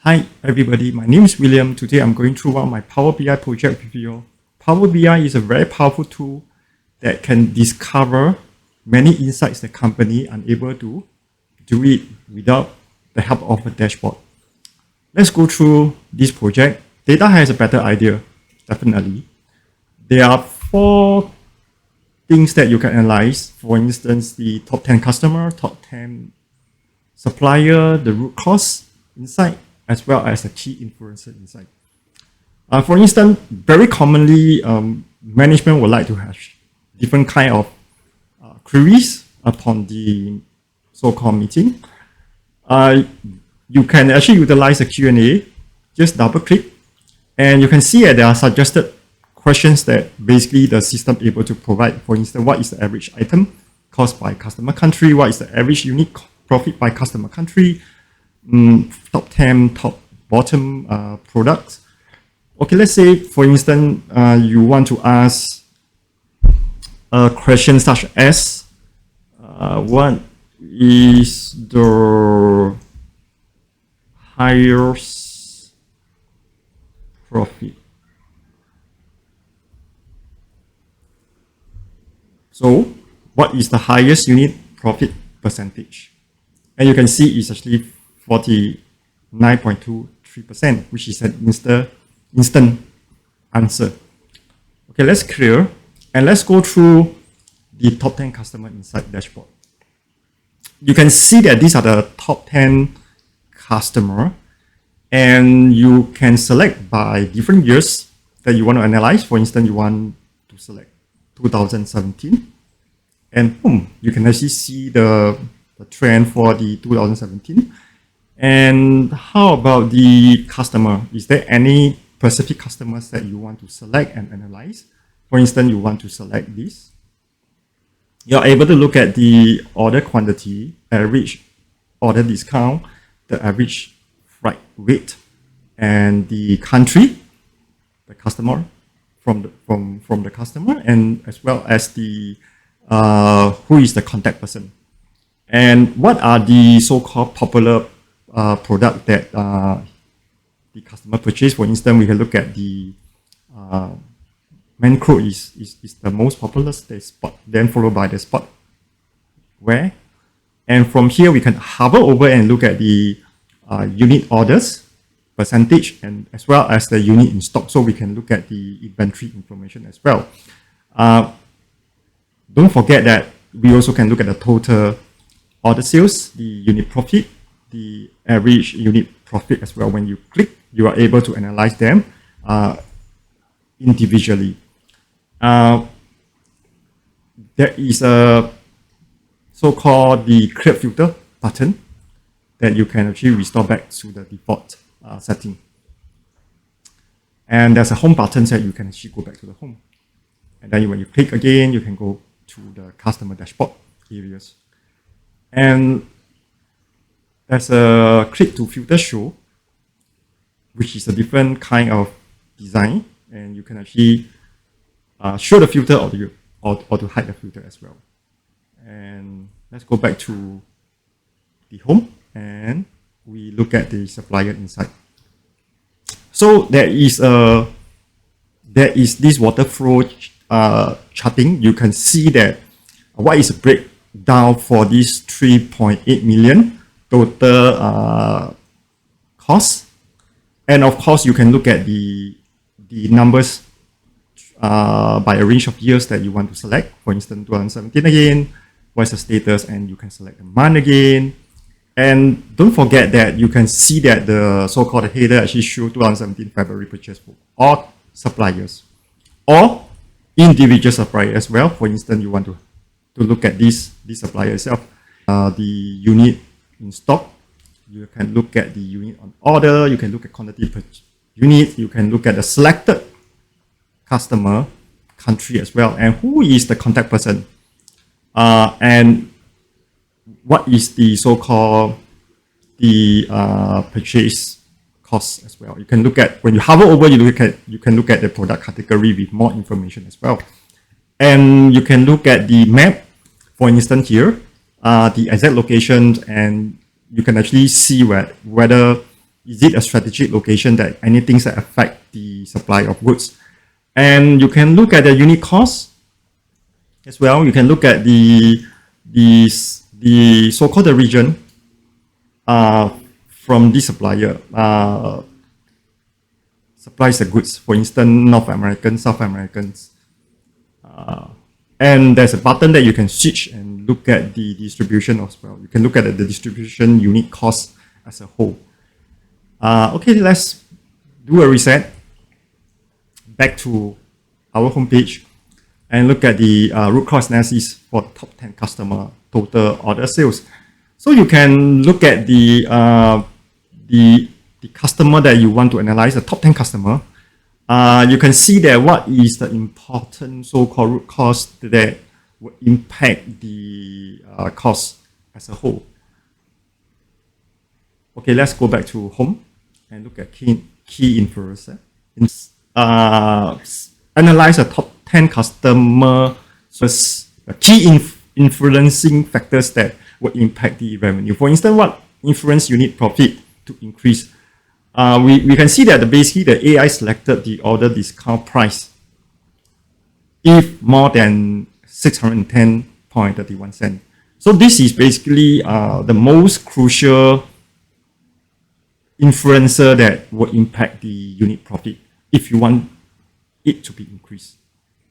Hi everybody, my name is William. Today I'm going through one of my Power BI project with you. Power BI is a very powerful tool that can discover many insights the company are unable to do it without the help of a dashboard. Let's go through this project. Data has a better idea, definitely. There are 4 things that you can analyze. For instance, the top 10 customer, top 10 supplier, the root cause insight, as well as the key influencer insight. For instance, very commonly, management would like to have different kind of queries upon the so-called meeting. You can actually utilize a Q&A, just double click, and you can see that there are suggested questions that basically the system able to provide. For instance, what is the average item cost by customer country? What is the average unit profit by customer country? Top 10, top bottom products. Okay, let's say, for instance, you want to ask a question such as, what is the highest profit? So, what is the highest unit profit percentage? And you can see it's actually 49.23%, which is an instant answer. Okay, let's clear and let's go through the top 10 customer insight dashboard. You can see that these are the top 10 customer, and you can select by different years that you want to analyze. For instance, you want to select 2017, and boom, you can actually see the trend for the 2017. And how about the customer? Is there any specific customers that you want to select and analyze? For instance, you want to select this. You're able to look at the order quantity, average order discount, the average freight rate, and the country, the customer, from the customer, and as well as the who is the contact person. And what are the so-called popular product that the customer purchase. For instance, we can look at the Mancro is the most popular, the spot, then followed by the spot wear. And from here, we can hover over and look at the unit orders percentage, and as well as the unit in stock. So we can look at the inventory information as well. Don't forget that we also can look at the total order sales, the unit profit, the average unit profit as well. When you click, you are able to analyze them individually. There is a so-called the create filter button that you can actually restore back to the default setting. And there's a home button that you can actually go back to the home. And then when you click again, you can go to the customer dashboard areas. And there's a click to filter show, which is a different kind of design, and you can actually show the filter or to hide the filter as well. And let's go back to the home and we look at the supplier insight. So there is this water flow charting. You can see that what is a breakdown for this 3.8 million total cost, and of course you can look at the numbers by a range of years that you want to select. For instance, 2017 again, what's the status, and you can select the month again. And don't forget that you can see that the so-called header actually show 2017 February purchase for all suppliers or individual supplier as well. For instance, you want to look at this supplier itself, the unit in stock. You can look at the unit on order. You can look at quantity per unit. You can look at the selected customer country as well, and who is the contact person, and what is the so-called the purchase cost as well. You can look at, when you hover over, you can look at the product category with more information as well, and you can look at the map. For instance, here the exact location, and you can actually see whether Is it a strategic location that any things that affect the supply of goods? And you can look at the unit cost as well. You can look at the so-called the region from the supplier supplies the goods. For instance, North American, South Americans. And there's a button that you can switch and look at the distribution as well. You can look at the distribution unit cost as a whole. Okay, let's do a reset back to our homepage and look at the root cause analysis for the top 10 customer total order sales. So you can look at the customer that you want to analyze, the top 10 customer. You can see that what is the important so-called root cause that will impact the cost as a whole. Okay, let's go back to home and look at key influencer. Analyze the top 10 customer key influencing factors that will impact the revenue. For instance, what influence unit profit to increase? We can see that basically the AI selected the order discount price if more than 610.31 cents. So this is basically the most crucial influencer that will impact the unit profit if you want it to be increased.